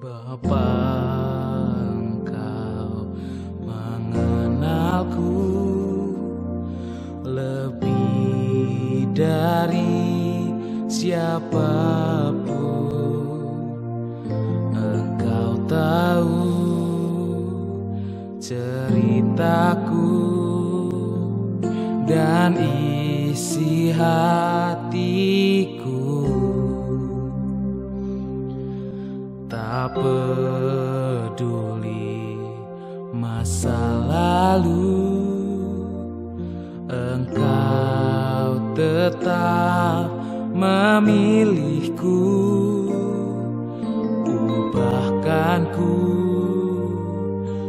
Bapa, Engkau mengenalku lebih dari siapapun. Engkau tahu ceritaku dan isi hatiku. Tak peduli masa lalu, Engkau tetap memilihku. Ubahkanku,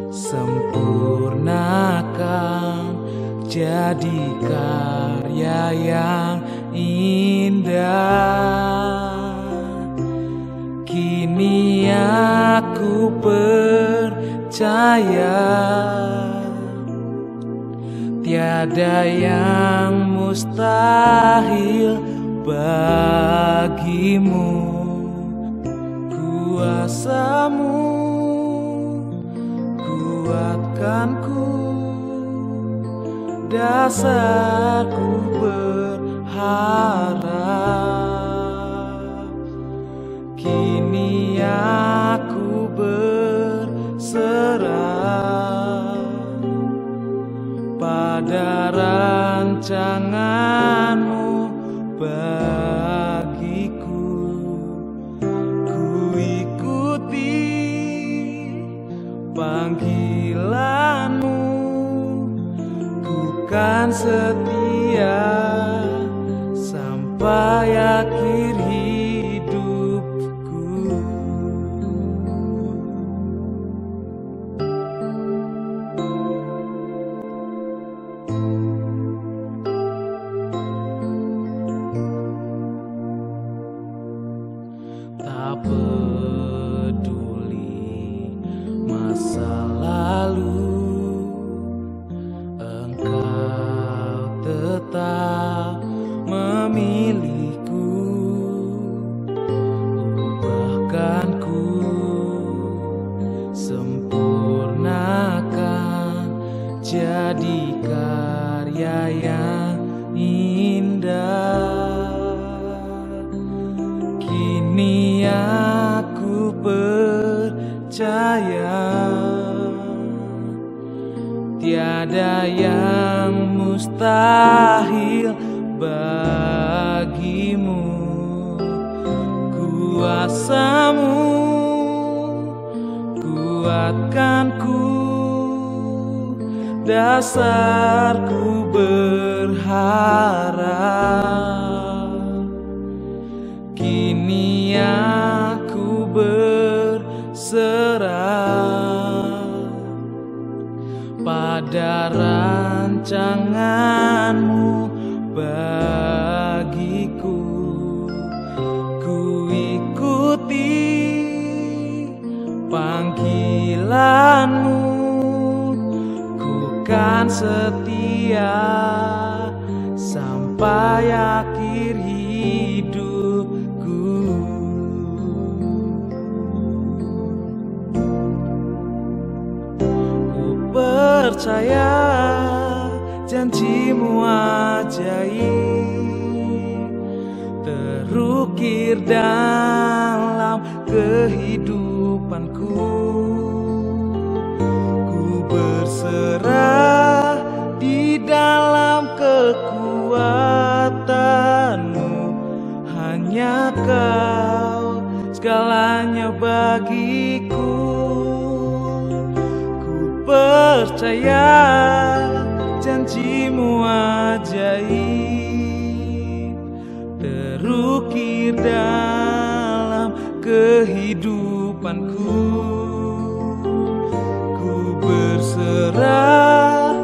sempurnakan jadi karya yang indah. Kini aku percaya tiada yang mustahil bagimu. Kuasamu kuatkanku, dasarku berharap. Kini aku berserah pada rancangan-Mu bagiku. Ku ikuti panggilan-Mu, ku kan setia sampai akhir hidupku. Tak peduli masa lalu, Engkau tetap memilihku. Ubahkanku, sempurnakan jadi karya yang indah. Kini aku percaya tiada yang mustahil bagimu. Kuasamu kuatkanku, dasarku berharap. Kini aku berserah pada rancangan-Mu bagiku. Ku ikuti panggilan-Mu, ku kan setia sampai akhir hidupku. Ku percaya janji-Mu ajaib terukir dalam kehidupanku. Ku berserah di dalam kekuatan-Mu, hanya Kau segalanya bagiku. Ku percaya janji-Mu ajaib terukir dalam kehidupanku. Ku berserah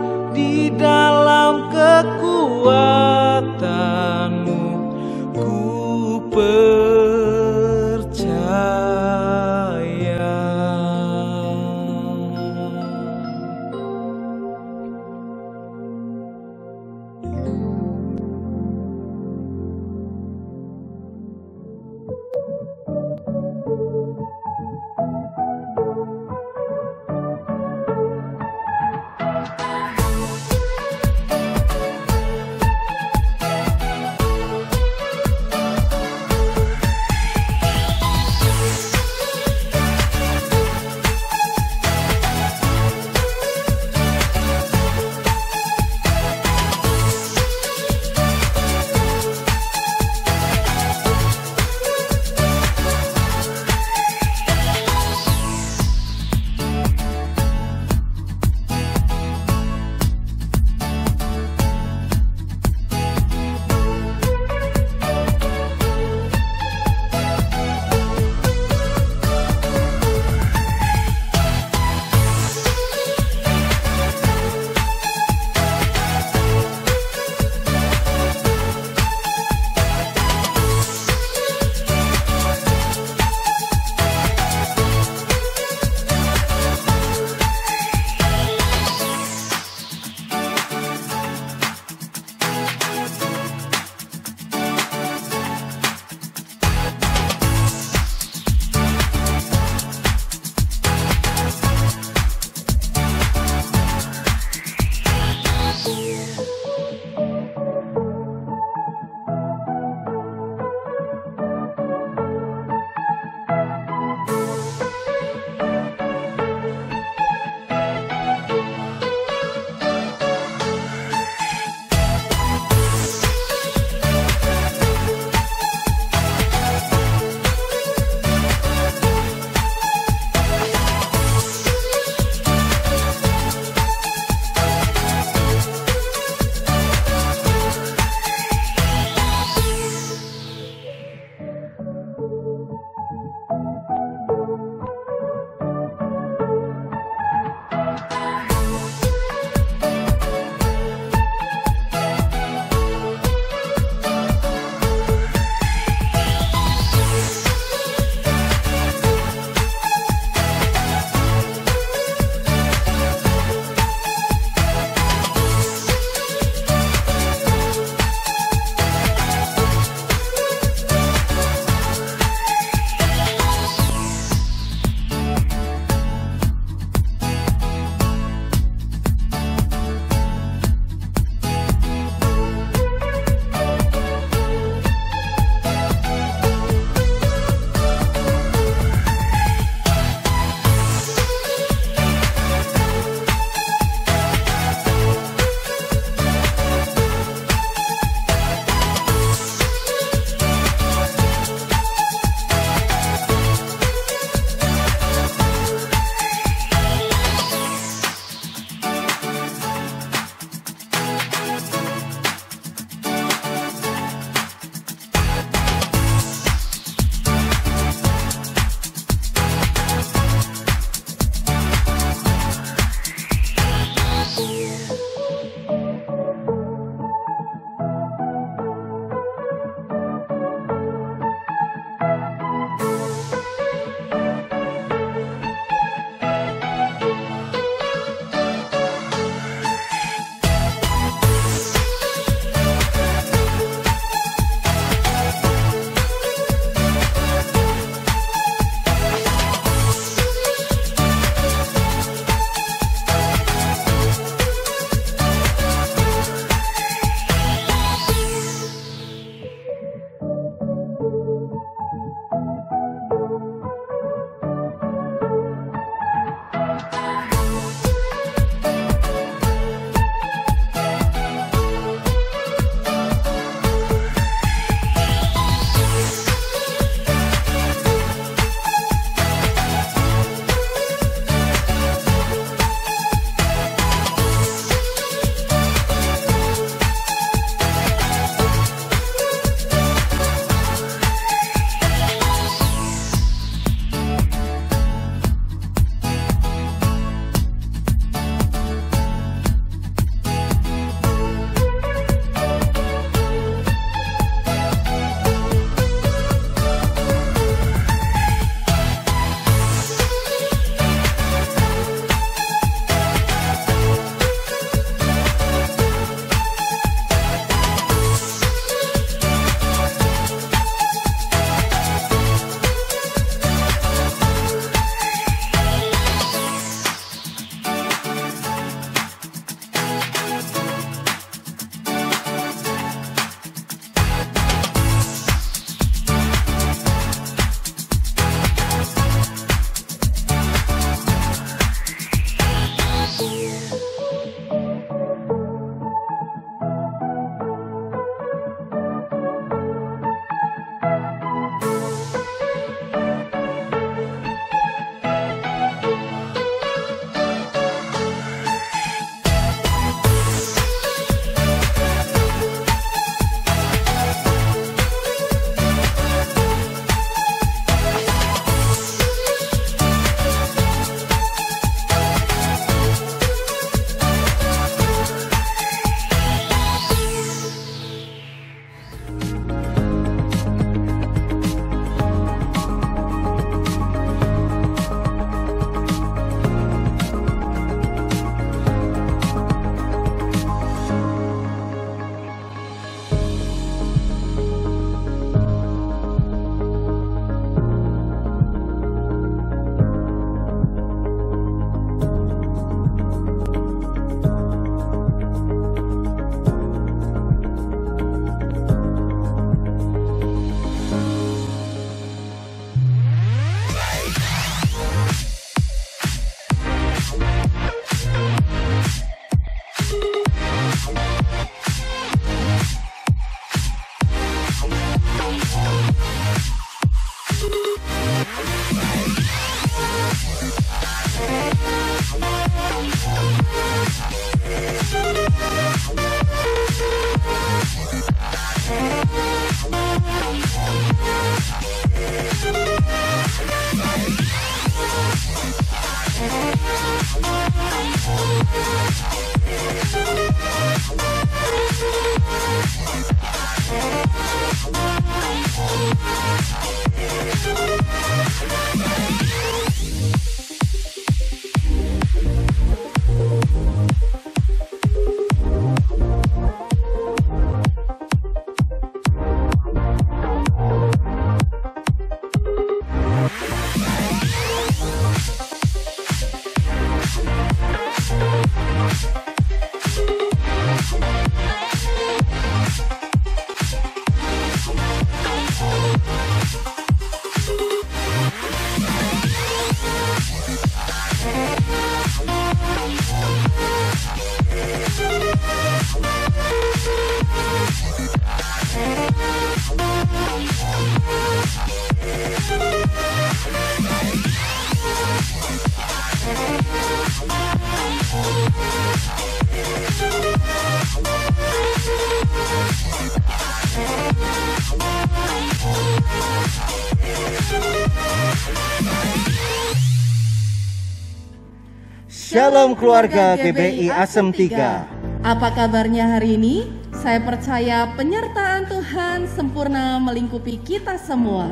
Shalom keluarga GBI Asem 3. Apa kabarnya hari ini? Saya percaya penyertaan Tuhan sempurna melingkupi kita semua.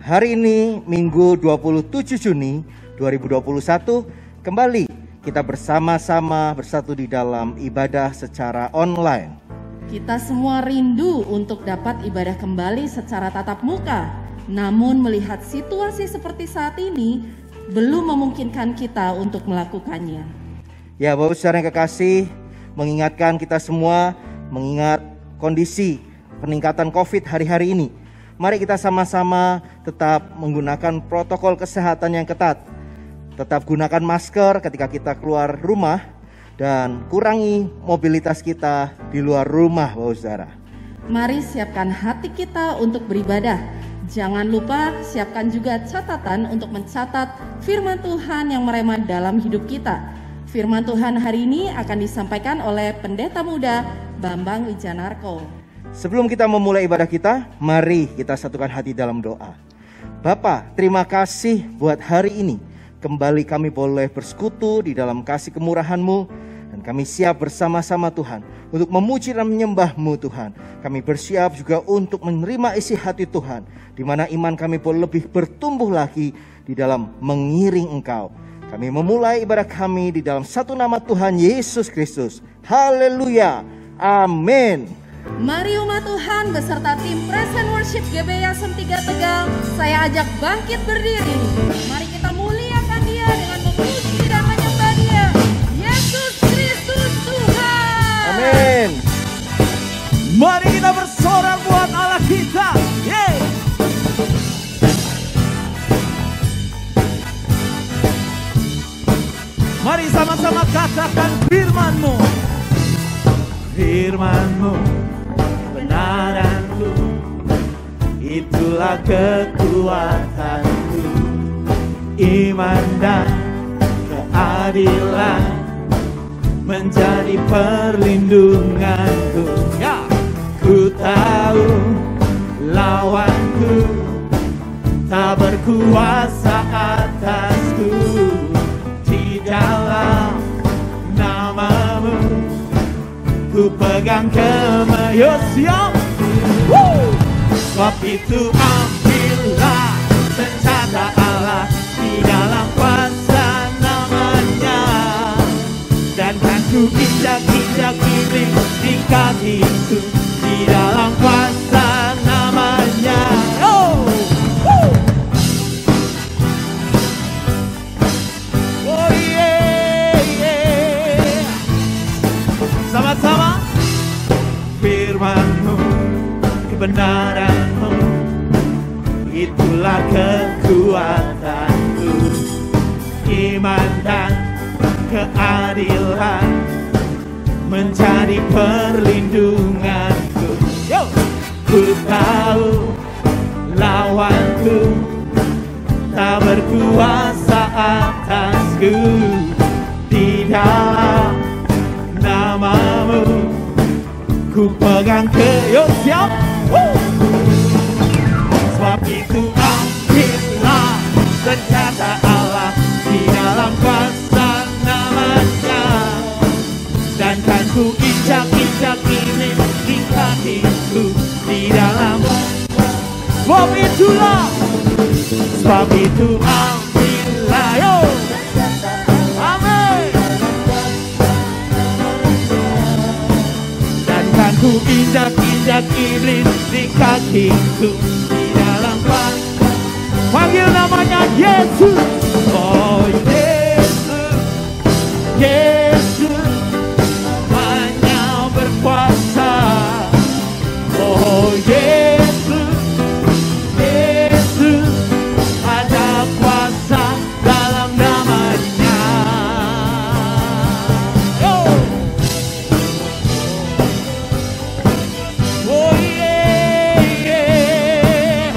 Hari ini Minggu 27 Juni 2021 kembali kita bersama-sama bersatu di dalam ibadah secara online. Kita semua rindu untuk dapat ibadah kembali secara tatap muka. Namun melihat situasi seperti saat ini belum memungkinkan kita untuk melakukannya. Ya, Bapak Saudara yang kekasih, mengingatkan kita semua, mengingat kondisi peningkatan COVID hari-hari ini. Mari kita sama-sama tetap menggunakan protokol kesehatan yang ketat. Tetap gunakan masker ketika kita keluar rumah dan kurangi mobilitas kita di luar rumah, Bapak Saudara. Mari siapkan hati kita untuk beribadah. Jangan lupa siapkan juga catatan untuk mencatat firman Tuhan yang merema dalam hidup kita. Firman Tuhan hari ini akan disampaikan oleh Pendeta Muda Bambang Wijanarko. Sebelum kita memulai ibadah kita, mari kita satukan hati dalam doa. Bapa, terima kasih buat hari ini. Kembali kami boleh bersekutu di dalam kasih kemurahan-Mu. Dan kami siap bersama-sama Tuhan untuk memuji dan menyembah-Mu Tuhan. Kami bersiap juga untuk menerima isi hati Tuhan, di mana iman kami boleh lebih bertumbuh lagi di dalam mengiring Engkau. Kami memulai ibadah kami di dalam satu nama Tuhan Yesus Kristus. Haleluya. Amin. Mari umat Tuhan beserta tim Praise and Worship GBI Asem 3 Tegal, saya ajak bangkit berdiri. Mari kita muliakan Dia dengan memuji dan menyembah Dia. Yesus Kristus Tuhan. Amin. Mari kita bersorak buat Allah kita. Yeay. Mari sama-sama katakan firman-Mu. Firman-Mu kebenaranku, itulah kekuatanku. Iman dan keadilan menjadi perlindunganku. Ya, ku tahu lawanku tak berkuasa atasku. Di dalam nama-Mu ku pegang kemayosiam. Sebab itu ambillah senjata Allah di dalam kuasa nama-Nya, dan kan ku injak-injak iblis di kakiku di dalam kuasa nama-Nya. Oh, oh yeah, yeah. Sama-sama. Firman-Mu, kebenaran-Mu, itulah kekuatanku. Iman dan keadilan menjadi perlindunganku. Yo! Ku tahu lawanku tak berkuasa atasku. Di dalam nama-Mu ku pegang siap. Sebab itu ambillah senjata Allah di dalam kuasa nama-Nya, sebab itu ambillah. Yo. Amin. Dan kan ku injak-injak iblis di kakiku, di dalam panggil namanya Yesus. Oh Yesus, Yesus, namanya berkuasa. Oh Yesus, Yesus, ada kuasa dalam namanya. Oh, oh yeah, yeah.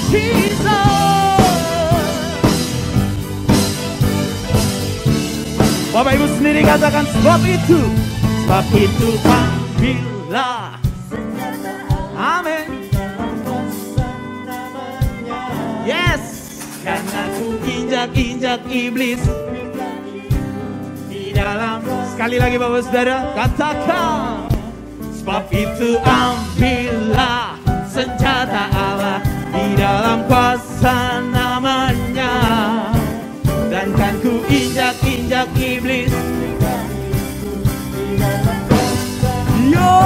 Jesus. Bapak Ibu sendiri katakan sebab itu ambillah. Amin. Yes. Karena ku injak-injak iblis di dalam. Sekali lagi Bapak Saudara katakan, sebab itu ambillah senjata Allah di dalam kuasa namanya. Dan kan ku injak-injak iblis. Yo,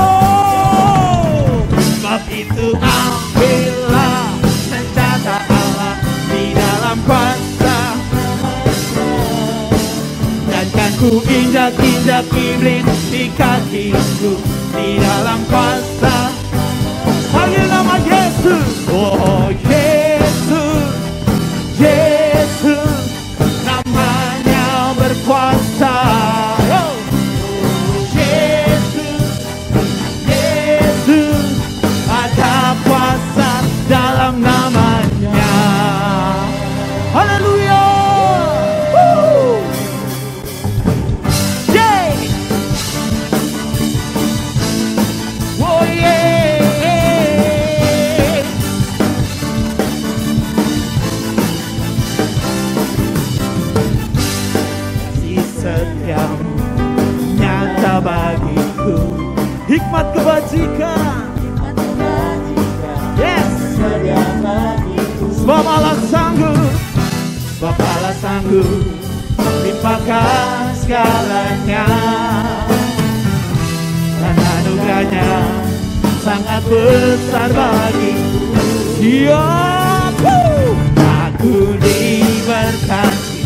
sebab itu ambillah senjata Allah di dalam kuasa. Dan kan ku injak-injak iblis di kakiku, di dalam kuasa. Panggil nama Yesus. Oh Yesus, Yesus, namanya berkuasa. Oh Yesus, Yesus, ada kuasa dalam namanya. Haleluya. Yeah. Oh yeah. Setiamu nyata bagiku, hikmat kebajikan. Yes. Sebab Allah sanggup, sebab Allah sanggup limpahkan segalanya. Dan anugerahnya sangat besar bagiku. Siap. Aku diberkati,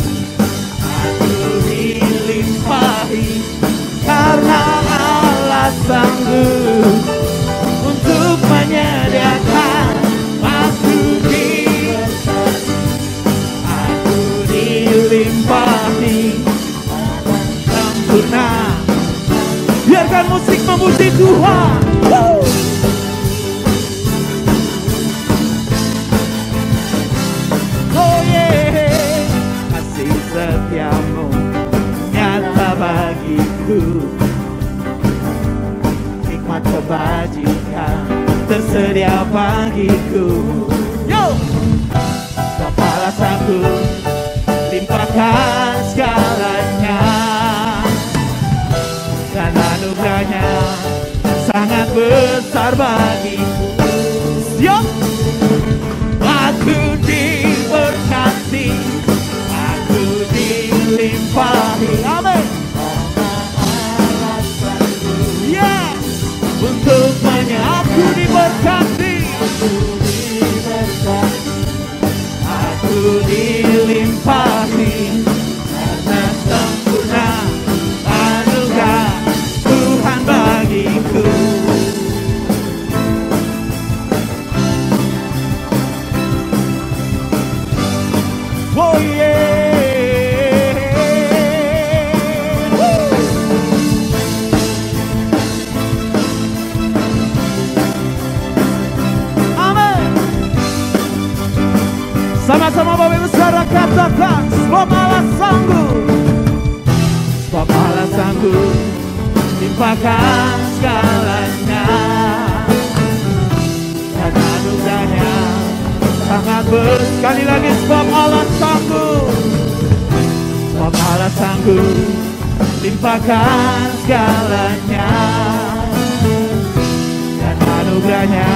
dilimpahi, karena Allah sanggup untuk menyediakan. Aku dilimpahi sempurna. Biarkan musik memuji Tuhan. Oh yeah, kasih setiamu nyata bagiku, hikmat kebajikan tersedia bagiku. Yo, kepala sanggup limpahkan segalanya. Dan anugerahnya sangat besar bagiku. Siap. Aku diberkati, aku dilimpahi. Amin. Yes. Untuk aku diberkati, aku dilimpahi, karena sempurna anugerah Tuhan bagiku. Oh yeah. Amin. Sama-sama Bapak Ibu Saudara katakan, sebab Allah sanggup, sebab Allah sanggup limpahkan segalanya. Dan anugerahnya sangat besar. Sekali lagi, sebab Allah sanggup, sebab Allah sanggup limpahkan segalanya. Dan anugerahnya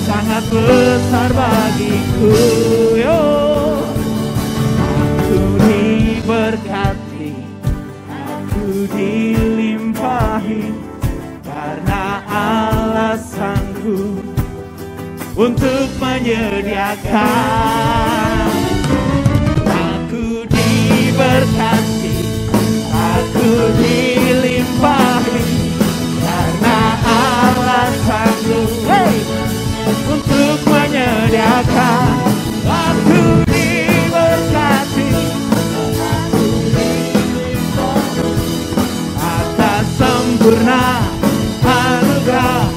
sangat sangat besar bagiku. Yo, aku diberkati, aku dilimpahi, karena alasanku untuk menyediakan. Aku diberkati, aku dilimpahi, karena alasanku untuk menyediakan. Aku diberkati, atas sempurna anugerah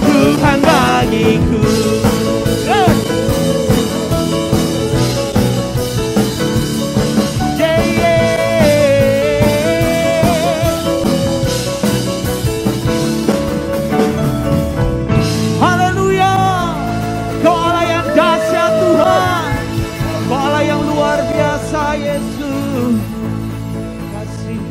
Tuhan bagiku. Haleluya, Kau Allah yang dahsyat Tuhan, Kau Allah yang luar biasa Yesus. Terima kasih.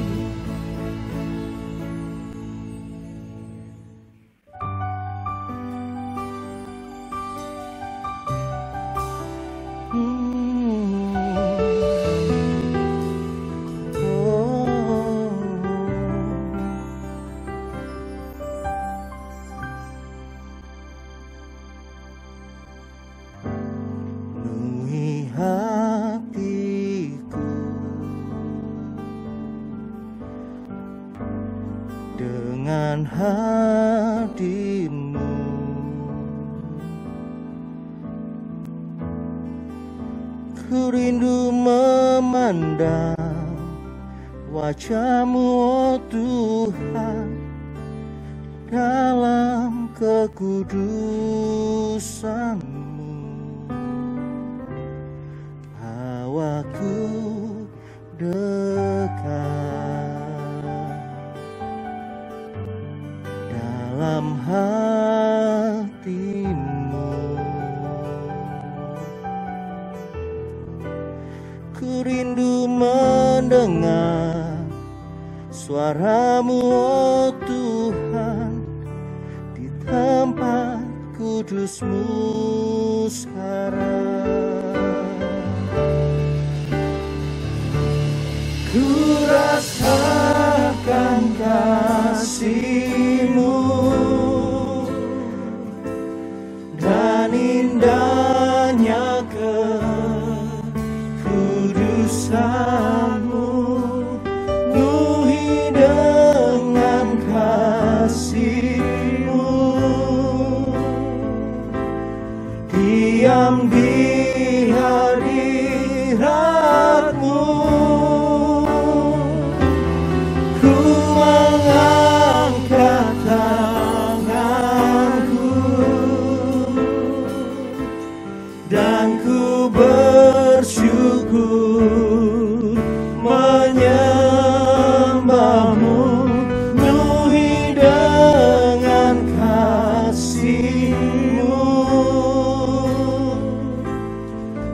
Penuhi hatiku dengan hadir-Mu, ku rindu memandang wajah-Mu, oh Tuhan, dalam kekudusan-Mu. Bawaku dekat dalam hati-Mu. Ku rindu mendengar suara-Mu, oh Tuhan, di tempat kudus-Mu sekarang. Ku rasakan kasih-Mu dan indahnya kekudusan-Mu, penuhi dengan kasih-Mu, diam di hadirat-Mu. Dan ku bersyukur menyembah-Mu, penuhi dengan kasih-Mu,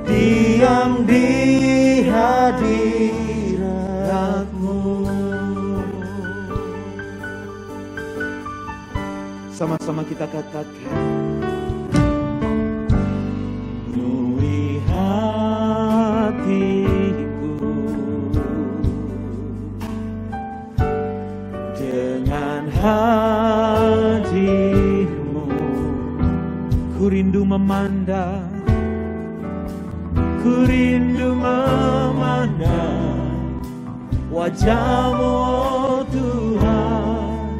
diam di hadirat-Mu. Sama-sama kita katakan, hatiku dengan hadir-Mu, ku rindu memandang, ku rindu memandang wajah-Mu, oh Tuhan,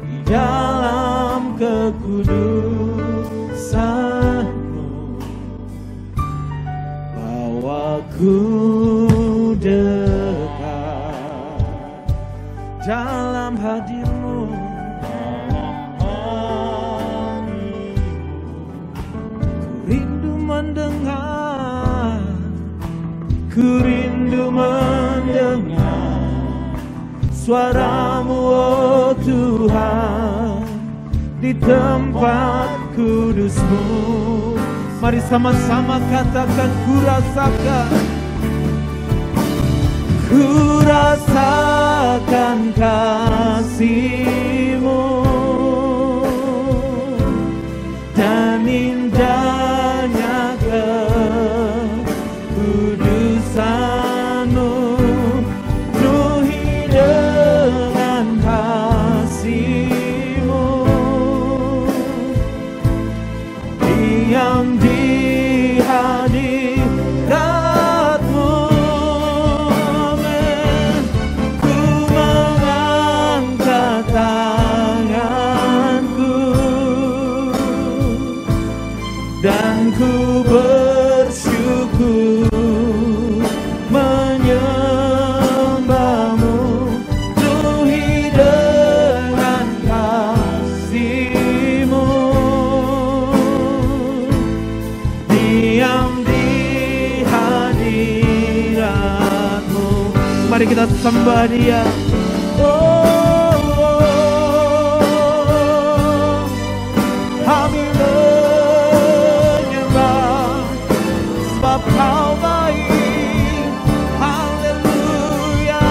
di dalam kekudusan. Aku dekat dalam hadir-Mu, ku rindu mendengar, ku rindu mendengar suara-Mu, oh Tuhan, di tempat kudus-Mu. Mari sama-sama katakan, ku rasakan kasih-Mu dan indah sembah Dia. Kami menyembah sebab Kau baik. Haleluya.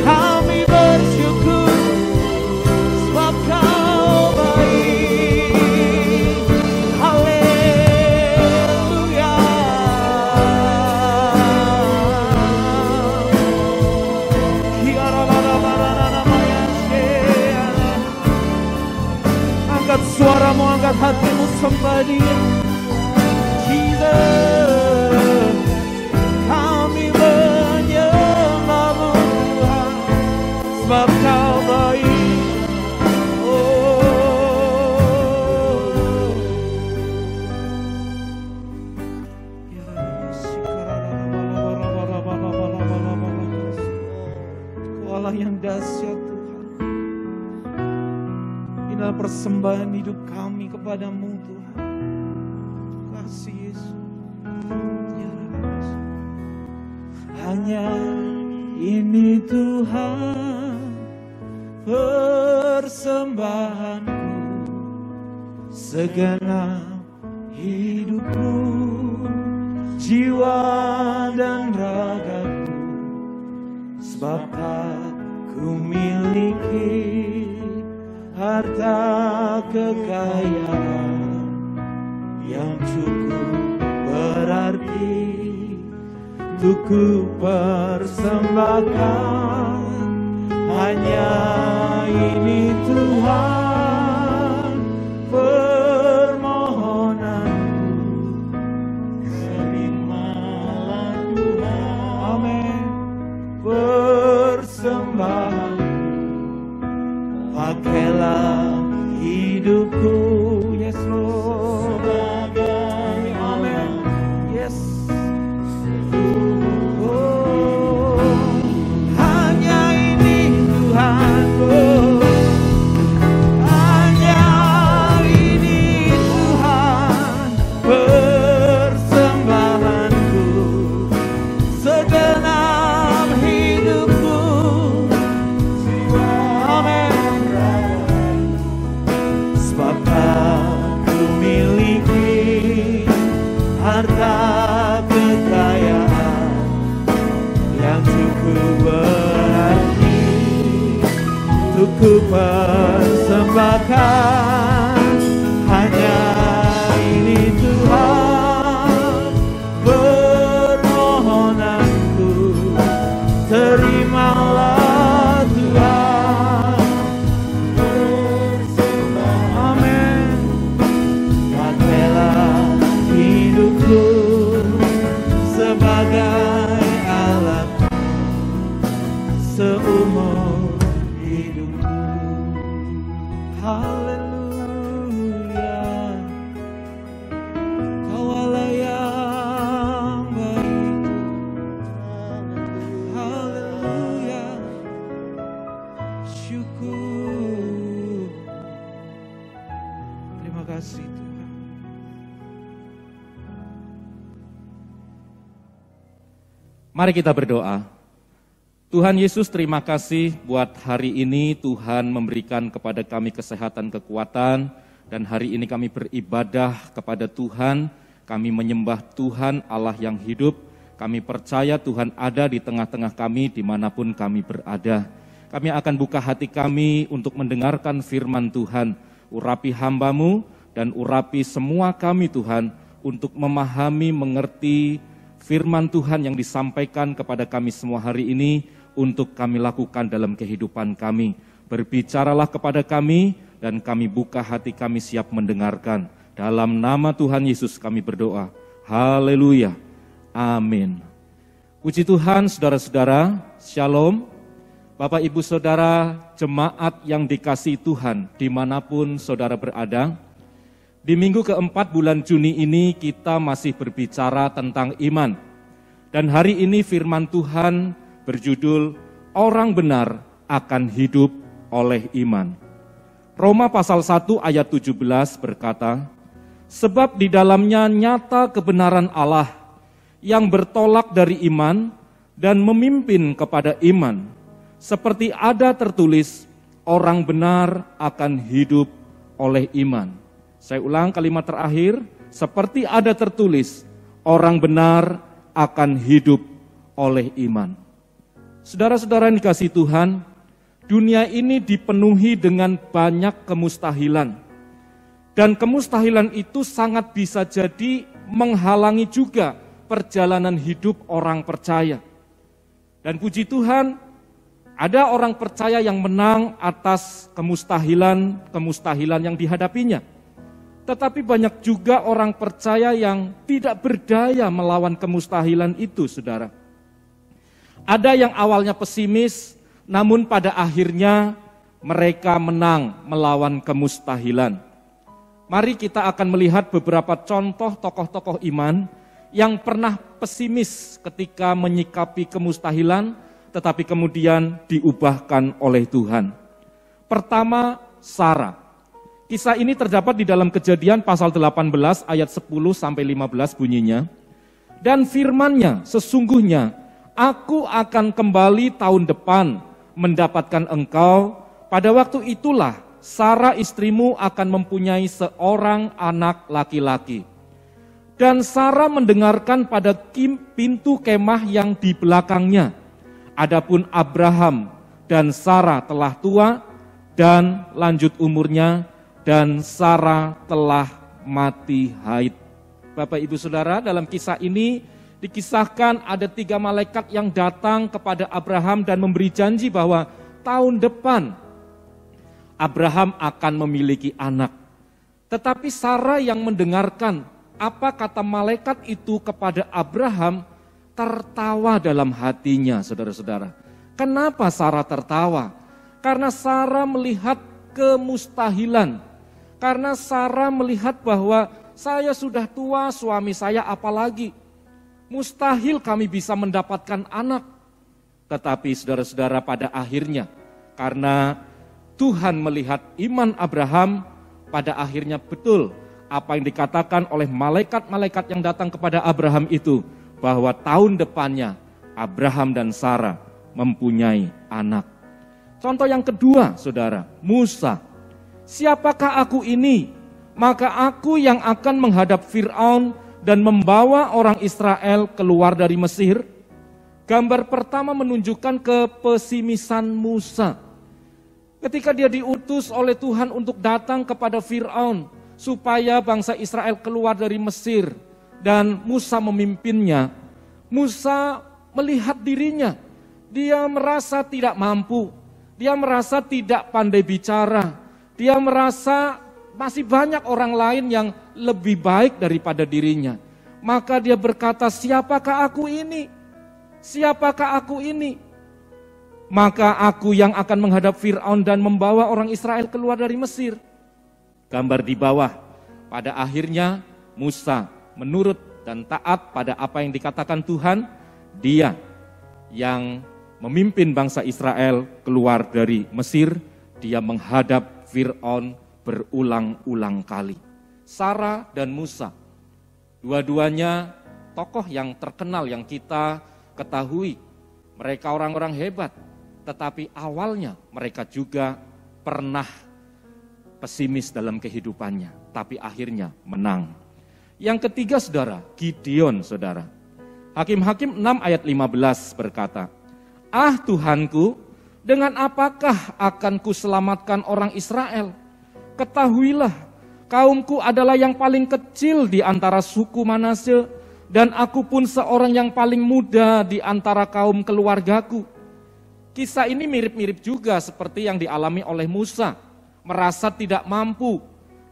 Kami bersyukur sebab Kau baik. Haleluya. Angkat suaramu, angkat hatimu, sembah Dia. Jesus, kami menyembahmu Tuhan, sebab Kau baik. Kau Allah yang dahsyat Tuhan. Inilah persembahan hidup kami kepadamu Tuhan. Kasih Yesus. Hanya ini Tuhan persembahanku, segenap hidupku, jiwa dan ragaku, sebab tak ku miliki harta kekayaan yang cukup berarti untuk ku persembahkan. Hanya ini Tuhan permohonanku, terimalah Tuhan, amin, persembahanku. Pakailah hidupku, yes Lord, amin, yes. Hanya ini Tuhan, hanya ini Tuhan persembahanku, segenap hidupku, amin. Sebab aku miliki harta kekayaan yang cukup berarti untuk ku persembahkan. Hanya ini Tuhan permohonanku, terimalah Tuhan persembahan, amin. Pakailah hidupku sebagai alat seumur hidupku. Haleluya. Kau Allah yang baik. Haleluya. Syukur. Terima kasih Tuhan. Mari kita berdoa. Tuhan Yesus, terima kasih buat hari ini Tuhan memberikan kepada kami kesehatan, kekuatan, dan hari ini kami beribadah kepada Tuhan, kami menyembah Tuhan Allah yang hidup, kami percaya Tuhan ada di tengah-tengah kami dimanapun kami berada. Kami akan buka hati kami untuk mendengarkan firman Tuhan, urapi hamba-Mu dan urapi semua kami Tuhan untuk memahami, mengerti firman Tuhan yang disampaikan kepada kami semua hari ini untuk kami lakukan dalam kehidupan kami. Berbicaralah kepada kami dan kami buka hati kami siap mendengarkan. Dalam nama Tuhan Yesus kami berdoa. Haleluya. Amin. Puji Tuhan, saudara-saudara, shalom. Bapak, Ibu, Saudara, jemaat yang dikasihi Tuhan dimanapun saudara berada. Di minggu keempat bulan Juni ini kita masih berbicara tentang iman. Dan hari ini firman Tuhan berjudul Orang Benar Akan Hidup Oleh Iman. Roma pasal 1 ayat 17 berkata, sebab di dalamnya nyata kebenaran Allah yang bertolak dari iman dan memimpin kepada iman. Seperti ada tertulis, orang benar akan hidup oleh iman. Saya ulang kalimat terakhir, seperti ada tertulis, orang benar akan hidup oleh iman. Saudara-saudara yang dikasihi Tuhan, dunia ini dipenuhi dengan banyak kemustahilan. Dan kemustahilan itu sangat bisa jadi menghalangi juga perjalanan hidup orang percaya. Dan puji Tuhan, ada orang percaya yang menang atas kemustahilan yang dihadapinya. Tetapi banyak juga orang percaya yang tidak berdaya melawan kemustahilan itu, saudara. Ada yang awalnya pesimis, namun pada akhirnya mereka menang melawan kemustahilan. Mari kita akan melihat beberapa contoh tokoh-tokoh iman yang pernah pesimis ketika menyikapi kemustahilan, tetapi kemudian diubahkan oleh Tuhan. Pertama, Sarah. Kisah ini terdapat di dalam Kejadian pasal 18 ayat 10 sampai 15 bunyinya. Dan firman-Nya, sesungguhnya aku akan kembali tahun depan mendapatkan engkau, pada waktu itulah Sarah istrimu akan mempunyai seorang anak laki-laki. Dan Sarah mendengarkan pada pintu kemah yang di belakangnya. Adapun Abraham dan Sarah telah tua dan lanjut umurnya, dan Sarah telah mati haid. Bapak Ibu Saudara, dalam kisah ini dikisahkan ada 3 malaikat yang datang kepada Abraham dan memberi janji bahwa tahun depan Abraham akan memiliki anak. Tetapi Sarah yang mendengarkan apa kata malaikat itu kepada Abraham, tertawa dalam hatinya, saudara-saudara. Kenapa Sarah tertawa? Karena Sarah melihat kemustahilan. Karena Sarah melihat bahwa saya sudah tua, suami saya apalagi. Mustahil kami bisa mendapatkan anak. Tetapi saudara-saudara, pada akhirnya, karena Tuhan melihat iman Abraham, pada akhirnya betul apa yang dikatakan oleh malaikat-malaikat yang datang kepada Abraham itu, bahwa tahun depannya Abraham dan Sarah mempunyai anak. Contoh yang kedua, saudara, Musa. Siapakah aku ini? Maka aku yang akan menghadap Fir'aun dan membawa orang Israel keluar dari Mesir. Gambar pertama menunjukkan kepesimisan Musa. Ketika dia diutus oleh Tuhan untuk datang kepada Fir'aun supaya bangsa Israel keluar dari Mesir dan Musa memimpinnya, Musa melihat dirinya. Dia merasa tidak mampu, dia merasa tidak pandai bicara, dia merasa masih banyak orang lain yang lebih baik daripada dirinya. Maka dia berkata, siapakah aku ini? Siapakah aku ini? Maka aku yang akan menghadap Fir'aun dan membawa orang Israel keluar dari Mesir. Gambar di bawah, pada akhirnya Musa menurut dan taat pada apa yang dikatakan Tuhan. Dia yang memimpin bangsa Israel keluar dari Mesir. Dia menghadap Fir'aun berulang-ulang kali. Sarah dan Musa, dua-duanya tokoh yang terkenal yang kita ketahui. Mereka orang-orang hebat. Tetapi awalnya mereka juga pernah pesimis dalam kehidupannya. Tapi akhirnya menang. Yang ketiga, saudara, Gideon, saudara. Hakim-Hakim 6 ayat 15 berkata, ah Tuhanku, dengan apakah akan kuselamatkan orang Israel? Ketahuilah, kaumku adalah yang paling kecil di antara suku Manasye, dan aku pun seorang yang paling muda di antara kaum keluargaku. Kisah ini mirip-mirip juga seperti yang dialami oleh Musa, merasa tidak mampu.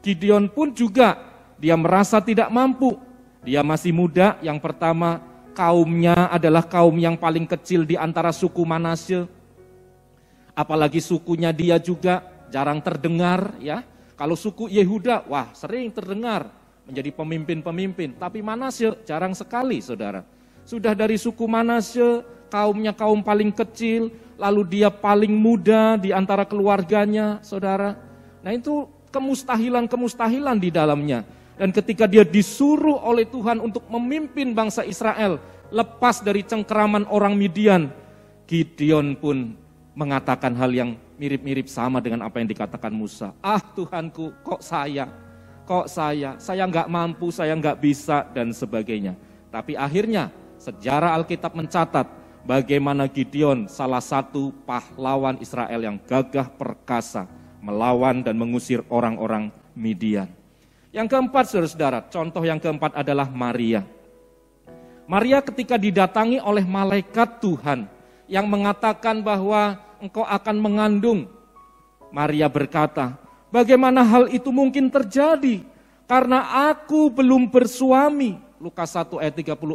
Gideon pun juga, dia merasa tidak mampu. Dia masih muda, yang pertama kaumnya adalah kaum yang paling kecil di antara suku Manasye. Apalagi sukunya dia juga jarang terdengar ya. Kalau suku Yehuda, wah sering terdengar menjadi pemimpin-pemimpin. Tapi Manasye jarang sekali, saudara. Sudah dari suku Manasye, kaumnya kaum paling kecil, lalu dia paling muda di antara keluarganya, saudara. Nah itu kemustahilan di dalamnya. Dan ketika dia disuruh oleh Tuhan untuk memimpin bangsa Israel lepas dari cengkeraman orang Midian, Gideon pun mengatakan hal yang mirip-mirip sama dengan apa yang dikatakan Musa. Ah Tuhanku, kok saya nggak mampu, saya nggak bisa, dan sebagainya. Tapi akhirnya sejarah Alkitab mencatat bagaimana Gideon salah satu pahlawan Israel yang gagah perkasa melawan dan mengusir orang-orang Midian. Yang keempat, saudara-saudara, contoh yang keempat adalah Maria. Maria ketika didatangi oleh malaikat Tuhan yang mengatakan bahwa engkau akan mengandung, Maria berkata, bagaimana hal itu mungkin terjadi? Karena aku belum bersuami. Lukas 1 ayat 34.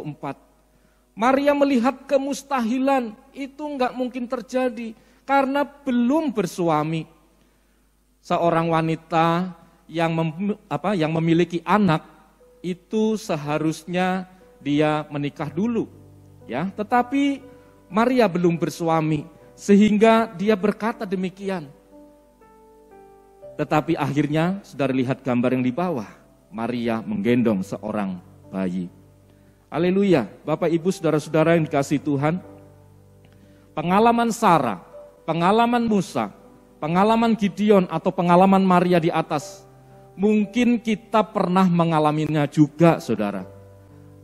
Maria melihat kemustahilan, itu enggak mungkin terjadi karena belum bersuami. Seorang wanita yang memiliki anak itu seharusnya dia menikah dulu, ya. Tetapi Maria belum bersuami sehingga dia berkata demikian. Tetapi akhirnya saudara lihat gambar yang di bawah, Maria menggendong seorang bayi. Haleluya, Bapak Ibu saudara-saudara yang dikasihi Tuhan, pengalaman Sarah, pengalaman Musa, pengalaman Gideon atau pengalaman Maria di atas, mungkin kita pernah mengalaminya juga, saudara.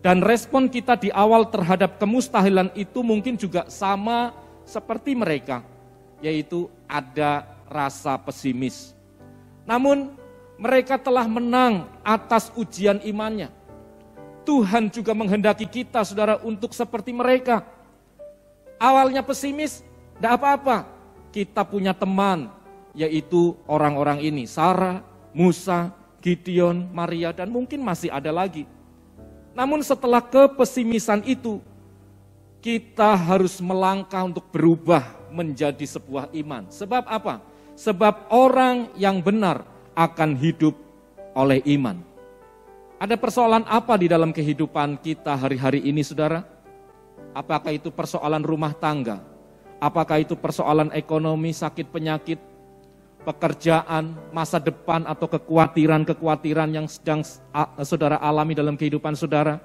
Dan respon kita di awal terhadap kemustahilan itu mungkin juga sama seperti mereka, yaitu ada rasa pesimis. Namun mereka telah menang atas ujian imannya. Tuhan juga menghendaki kita, saudara, untuk seperti mereka. Awalnya pesimis, tidak apa-apa. Kita punya teman, yaitu orang-orang ini, Sarah, Musa, Gideon, Maria, dan mungkin masih ada lagi. Namun setelah kepesimisan itu, kita harus melangkah untuk berubah menjadi sebuah iman. Sebab apa? Sebab orang yang benar akan hidup oleh iman. Ada persoalan apa di dalam kehidupan kita hari-hari ini, saudara? Apakah itu persoalan rumah tangga? Apakah itu persoalan ekonomi, sakit penyakit, pekerjaan, masa depan, atau kekhawatiran yang sedang saudara alami dalam kehidupan saudara?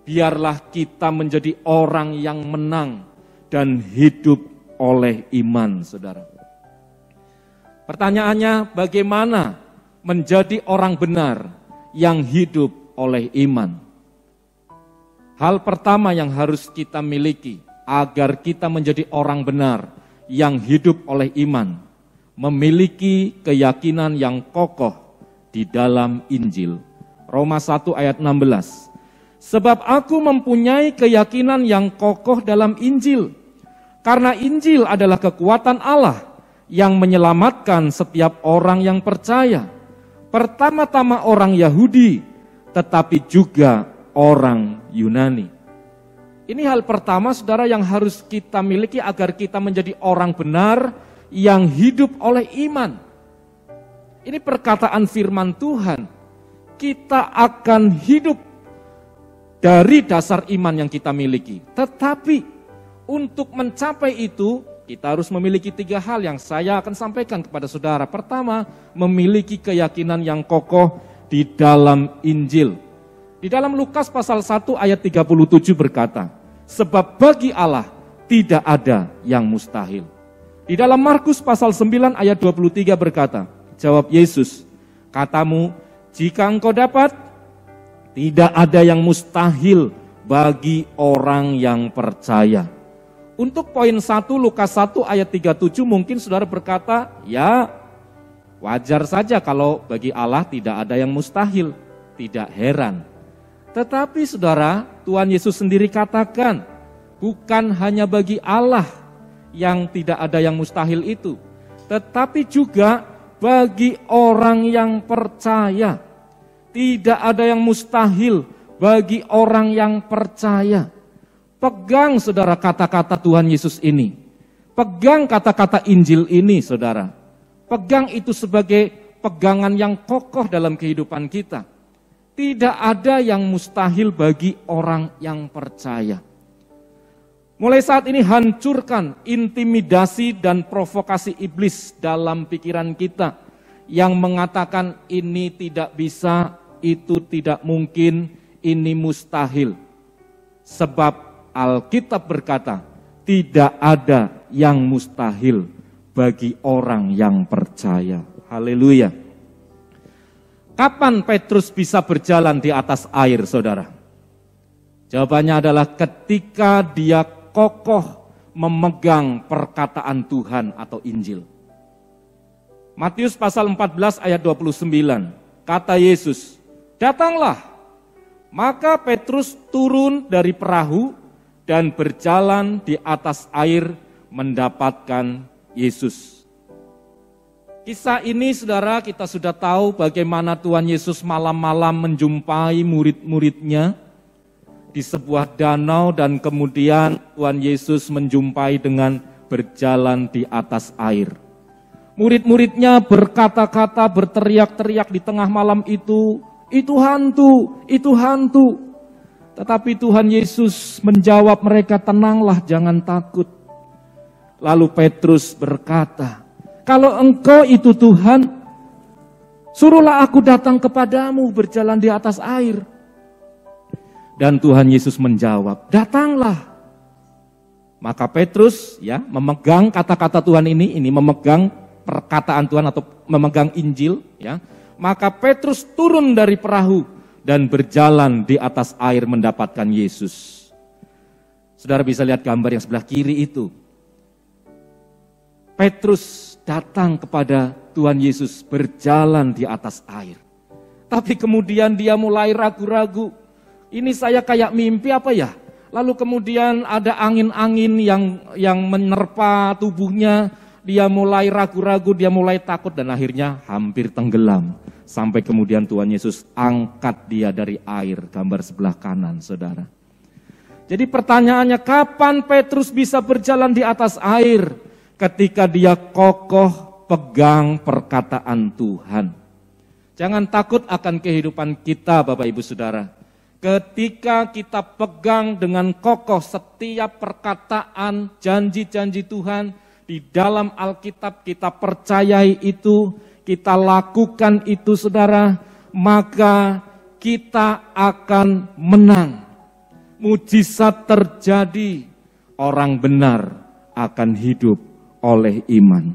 Biarlah kita menjadi orang yang menang dan hidup oleh iman, saudara. Pertanyaannya, bagaimana menjadi orang benar yang hidup oleh iman? Hal pertama yang harus kita miliki agar kita menjadi orang benar yang hidup oleh iman, memiliki keyakinan yang kokoh di dalam Injil. Roma 1 ayat 16. Sebab aku mempunyai keyakinan yang kokoh dalam Injil, karena Injil adalah kekuatan Allah yang menyelamatkan setiap orang yang percaya. Pertama-tama orang Yahudi, tetapi juga orang Yunani. Ini hal pertama, saudara, yang harus kita miliki agar kita menjadi orang benar yang hidup oleh iman. Ini perkataan firman Tuhan. Kita akan hidup dari dasar iman yang kita miliki. Tetapi untuk mencapai itu, kita harus memiliki 3 hal yang saya akan sampaikan kepada saudara. Pertama, memiliki keyakinan yang kokoh di dalam Injil. Di dalam Lukas pasal 1 ayat 37 berkata, sebab bagi Allah tidak ada yang mustahil. Di dalam Markus pasal 9 ayat 23 berkata, jawab Yesus, katamu, jika engkau dapat, tidak ada yang mustahil bagi orang yang percaya. Untuk poin 1 Lukas 1 ayat 37 mungkin saudara berkata, ya wajar saja kalau bagi Allah tidak ada yang mustahil, tidak heran. Tetapi saudara, Tuhan Yesus sendiri katakan, bukan hanya bagi Allah yang tidak ada yang mustahil itu, tetapi juga bagi orang yang percaya. Tidak ada yang mustahil bagi orang yang percaya. Pegang, saudara, kata-kata Tuhan Yesus ini. Pegang kata-kata Injil ini, saudara. Pegang itu sebagai pegangan yang kokoh dalam kehidupan kita. Tidak ada yang mustahil bagi orang yang percaya. Mulai saat ini hancurkan intimidasi dan provokasi iblis dalam pikiran kita yang mengatakan ini tidak bisa, itu tidak mungkin, ini mustahil. Sebab Alkitab berkata, tidak ada yang mustahil bagi orang yang percaya. Haleluya. Kapan Petrus bisa berjalan di atas air, saudara? Jawabannya adalah ketika dia kokoh memegang perkataan Tuhan atau Injil. Matius pasal 14 ayat 29, kata Yesus, datanglah. Maka Petrus turun dari perahu dan berjalan di atas air mendapatkan Yesus. Kisah ini saudara kita sudah tahu bagaimana Tuhan Yesus malam-malam menjumpai murid-muridnya di sebuah danau dan kemudian Tuhan Yesus menjumpai dengan berjalan di atas air. Murid-muridnya berkata-kata, berteriak-teriak di tengah malam itu hantu, itu hantu. Tetapi Tuhan Yesus menjawab mereka, tenanglah, jangan takut. Lalu Petrus berkata, kalau engkau itu Tuhan, suruhlah aku datang kepadamu berjalan di atas air. Dan Tuhan Yesus menjawab, datanglah. Maka Petrus memegang kata-kata Tuhan ini memegang perkataan Tuhan atau memegang Injil. Maka Petrus turun dari perahu dan berjalan di atas air mendapatkan Yesus. Saudara bisa lihat gambar yang sebelah kiri itu. Petrus datang kepada Tuhan Yesus berjalan di atas air. Tapi kemudian dia mulai ragu-ragu. Ini saya kayak mimpi apa ya? Lalu kemudian ada angin-angin yang menerpa tubuhnya. Dia mulai ragu-ragu, dia mulai takut dan akhirnya hampir tenggelam. Sampai kemudian Tuhan Yesus angkat dia dari air, gambar sebelah kanan saudara. Jadi pertanyaannya, kapan Petrus bisa berjalan di atas air? Ketika dia kokoh pegang perkataan Tuhan. Jangan takut akan kehidupan kita Bapak Ibu Saudara. Ketika kita pegang dengan kokoh setiap perkataan janji-janji Tuhan di dalam Alkitab, kita percayai itu, kita lakukan itu saudara, maka kita akan menang. Mujizat terjadi, orang benar akan hidup oleh iman.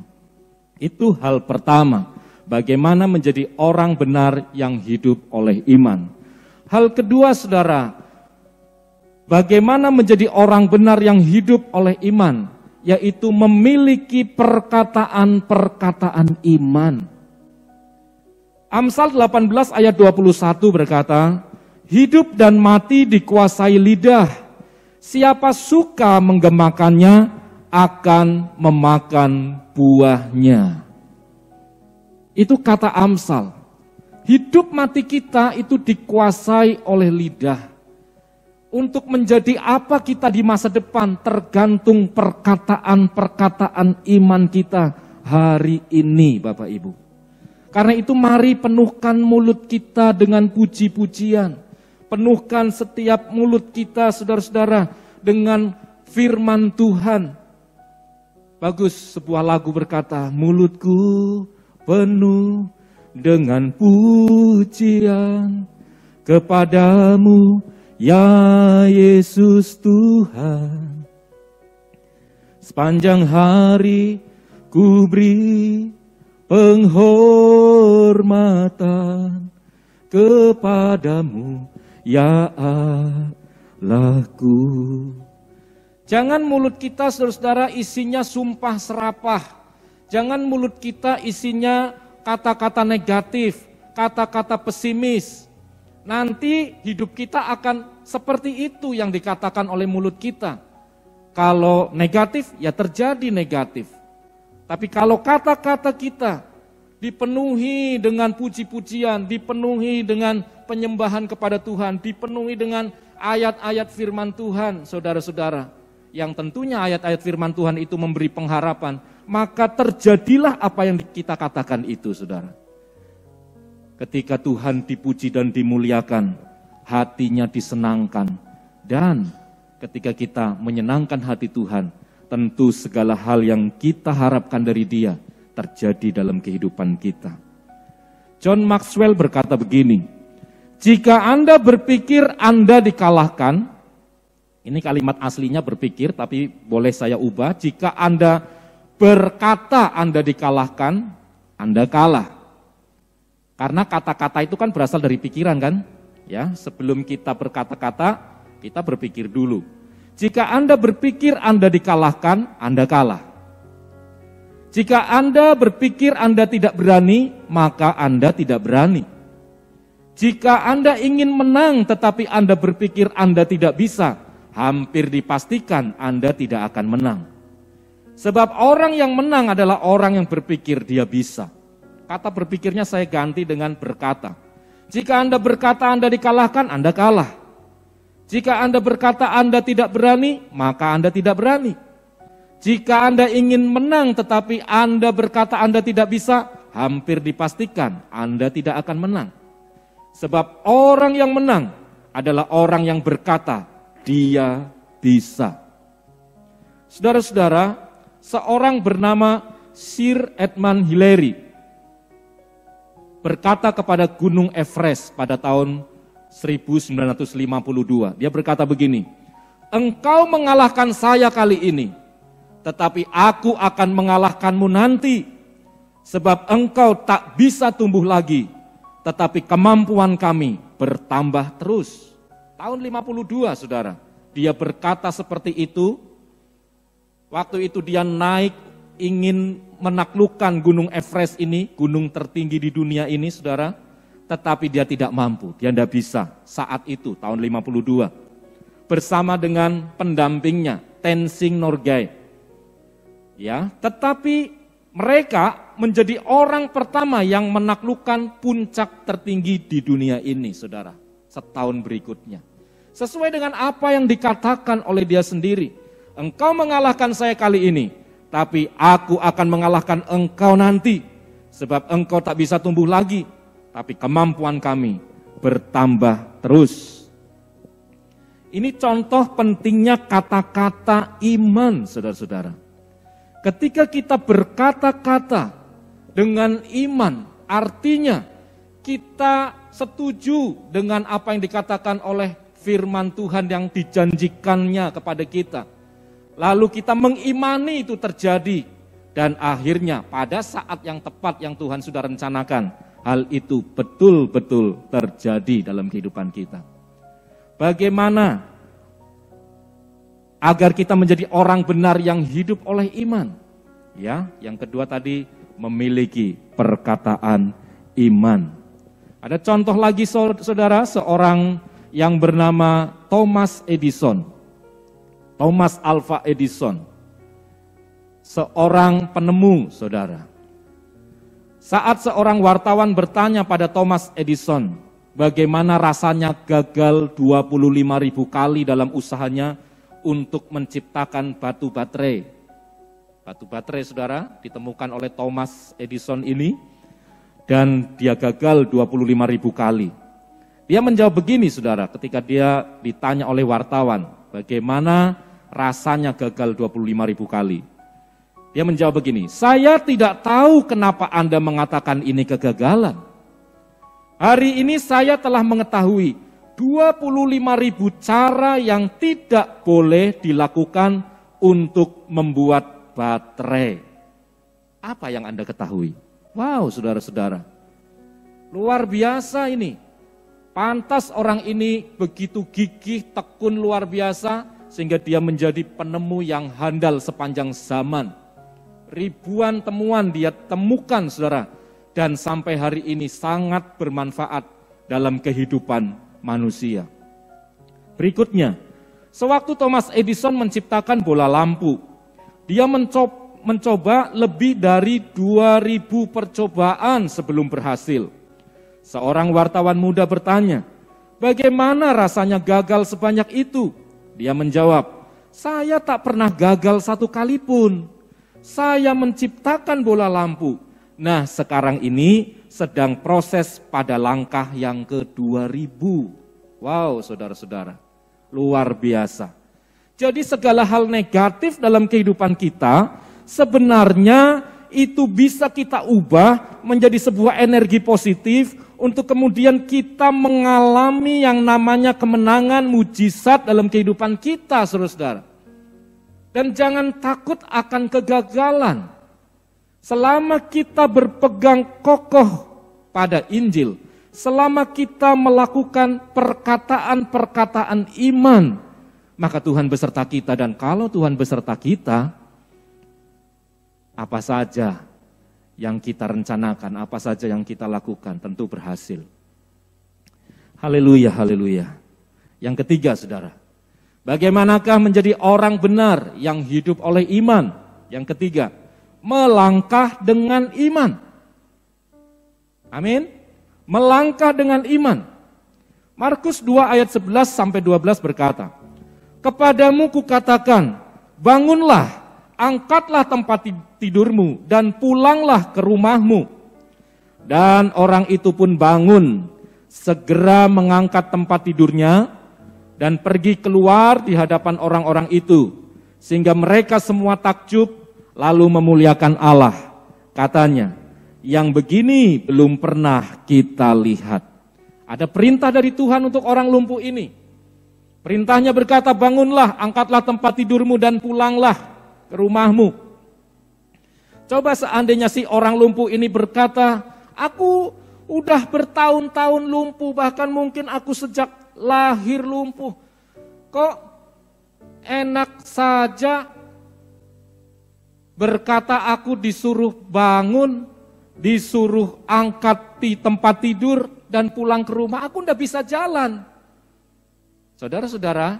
Itu hal pertama, bagaimana menjadi orang benar yang hidup oleh iman. Hal kedua saudara, bagaimana menjadi orang benar yang hidup oleh iman, yaitu memiliki perkataan-perkataan iman. Amsal 18 ayat 21 berkata, hidup dan mati dikuasai lidah, siapa suka menggemakannya akan memakan buahnya. Itu kata Amsal. Hidup mati kita itu dikuasai oleh lidah. Untuk menjadi apa kita di masa depan tergantung perkataan-perkataan iman kita hari ini Bapak Ibu. Karena itu mari penuhkan mulut kita dengan puji-pujian. Penuhkan setiap mulut kita saudara-saudara dengan firman Tuhan. Bagus, sebuah lagu berkata, mulutku penuh dengan pujian kepadamu, ya Yesus Tuhan. Sepanjang hari ku beri penghormatan kepadamu, ya Allahku. Jangan mulut kita saudara-saudara isinya sumpah serapah. Jangan mulut kita isinya kata-kata negatif, kata-kata pesimis. Nanti hidup kita akan seperti itu yang dikatakan oleh mulut kita. Kalau negatif, ya terjadi negatif. Tapi kalau kata-kata kita dipenuhi dengan puji-pujian, dipenuhi dengan penyembahan kepada Tuhan, dipenuhi dengan ayat-ayat firman Tuhan, saudara-saudara, yang tentunya ayat-ayat firman Tuhan itu memberi pengharapan, maka terjadilah apa yang kita katakan itu, saudara. Ketika Tuhan dipuji dan dimuliakan, hatinya disenangkan. Dan ketika kita menyenangkan hati Tuhan, tentu segala hal yang kita harapkan dari Dia terjadi dalam kehidupan kita. John Maxwell berkata begini, jika Anda berpikir Anda dikalahkan, ini kalimat aslinya berpikir, tapi boleh saya ubah, jika Anda berkata Anda dikalahkan, Anda kalah. Karena kata-kata itu kan berasal dari pikiran kan? Ya, sebelum kita berkata-kata, kita berpikir dulu. Jika Anda berpikir Anda dikalahkan, Anda kalah. Jika Anda berpikir Anda tidak berani, maka Anda tidak berani. Jika Anda ingin menang tetapi Anda berpikir Anda tidak bisa, hampir dipastikan Anda tidak akan menang. Sebab orang yang menang adalah orang yang berpikir dia bisa. Kata berpikirnya saya ganti dengan berkata. Jika Anda berkata Anda dikalahkan, Anda kalah. Jika Anda berkata Anda tidak berani, maka Anda tidak berani. Jika Anda ingin menang tetapi Anda berkata Anda tidak bisa, hampir dipastikan Anda tidak akan menang. Sebab orang yang menang adalah orang yang berkata, dia bisa. Saudara-saudara, seorang bernama Sir Edmund Hillary berkata kepada Gunung Everest pada tahun 1952. Dia berkata begini, engkau mengalahkan saya kali ini, tetapi aku akan mengalahkanmu nanti, sebab engkau tak bisa tumbuh lagi, tetapi kemampuan kami bertambah terus. Tahun 52, saudara, dia berkata seperti itu. Waktu itu dia naik ingin menaklukkan Gunung Everest ini, gunung tertinggi di dunia ini, saudara, tetapi dia tidak mampu, dia tidak bisa saat itu, tahun 52. Bersama dengan pendampingnya, Tenzing Norgay. Ya, tetapi mereka menjadi orang pertama yang menaklukkan puncak tertinggi di dunia ini, saudara, setahun berikutnya. Sesuai dengan apa yang dikatakan oleh dia sendiri, engkau mengalahkan saya kali ini, tapi aku akan mengalahkan engkau nanti, sebab engkau tak bisa tumbuh lagi, tapi kemampuan kami bertambah terus. Ini contoh pentingnya kata-kata iman, saudara-saudara. Ketika kita berkata-kata dengan iman, artinya kita setuju dengan apa yang dikatakan oleh firman Tuhan yang dijanjikannya kepada kita. Lalu kita mengimani itu terjadi. Dan akhirnya pada saat yang tepat yang Tuhan sudah rencanakan, hal itu betul-betul terjadi dalam kehidupan kita. Bagaimana agar kita menjadi orang benar yang hidup oleh iman? Ya, yang kedua tadi memiliki perkataan iman. Ada contoh lagi saudara, seorang yang bernama Thomas Edison. Thomas Alva Edison. Seorang penemu, saudara. Saat seorang wartawan bertanya pada Thomas Edison, bagaimana rasanya gagal 25.000 kali dalam usahanya untuk menciptakan batu baterai. Batu baterai, saudara, ditemukan oleh Thomas Edison ini, dan dia gagal 25.000 kali. Dia menjawab begini, saudara, ketika dia ditanya oleh wartawan, bagaimana rasanya gagal 25.000 kali. Dia menjawab begini, saya tidak tahu kenapa Anda mengatakan ini kegagalan. Hari ini saya telah mengetahui 25.000 cara yang tidak boleh dilakukan untuk membuat baterai. Apa yang Anda ketahui? Wow, saudara-saudara, luar biasa ini. Pantas orang ini begitu gigih, tekun, luar biasa, sehingga dia menjadi penemu yang handal sepanjang zaman. Ribuan temuan dia temukan, saudara, dan sampai hari ini sangat bermanfaat dalam kehidupan manusia. Berikutnya, sewaktu Thomas Edison menciptakan bola lampu, dia mencoba lebih dari 2.000 percobaan sebelum berhasil. Seorang wartawan muda bertanya, bagaimana rasanya gagal sebanyak itu? Dia menjawab, saya tak pernah gagal satu kali pun. Saya menciptakan bola lampu. Nah, sekarang ini sedang proses pada langkah yang ke-2000. Wow, saudara-saudara, luar biasa. Jadi segala hal negatif dalam kehidupan kita sebenarnya itu bisa kita ubah menjadi sebuah energi positif untuk kemudian kita mengalami yang namanya kemenangan, mujizat dalam kehidupan kita, saudara-saudara. Dan jangan takut akan kegagalan. Selama kita berpegang kokoh pada Injil, selama kita melakukan perkataan-perkataan iman, maka Tuhan beserta kita. Dan kalau Tuhan beserta kita, apa saja yang kita rencanakan, apa saja yang kita lakukan, tentu berhasil. Haleluya, haleluya. Yang ketiga, saudara, bagaimanakah menjadi orang benar yang hidup oleh iman? Yang ketiga, melangkah dengan iman. Amin. Melangkah dengan iman. Markus 2 ayat 11 sampai 12 berkata, "Kepadamu kukatakan, bangunlah, angkatlah tempat tidurmu dan pulanglah ke rumahmu." Dan orang itu pun bangun, segera mengangkat tempat tidurnya dan pergi keluar di hadapan orang-orang itu, sehingga mereka semua takjub lalu memuliakan Allah. Katanya, yang begini belum pernah kita lihat. Ada perintah dari Tuhan untuk orang lumpuh ini. Perintahnya berkata, bangunlah, angkatlah tempat tidurmu dan pulanglah ke rumahmu. Coba seandainya si orang lumpuh ini berkata, aku udah bertahun-tahun lumpuh, bahkan mungkin aku sejak lahir lumpuh. Kok enak saja berkata aku disuruh bangun, disuruh angkat di tempat tidur dan pulang ke rumah, aku ndak bisa jalan. Saudara-saudara,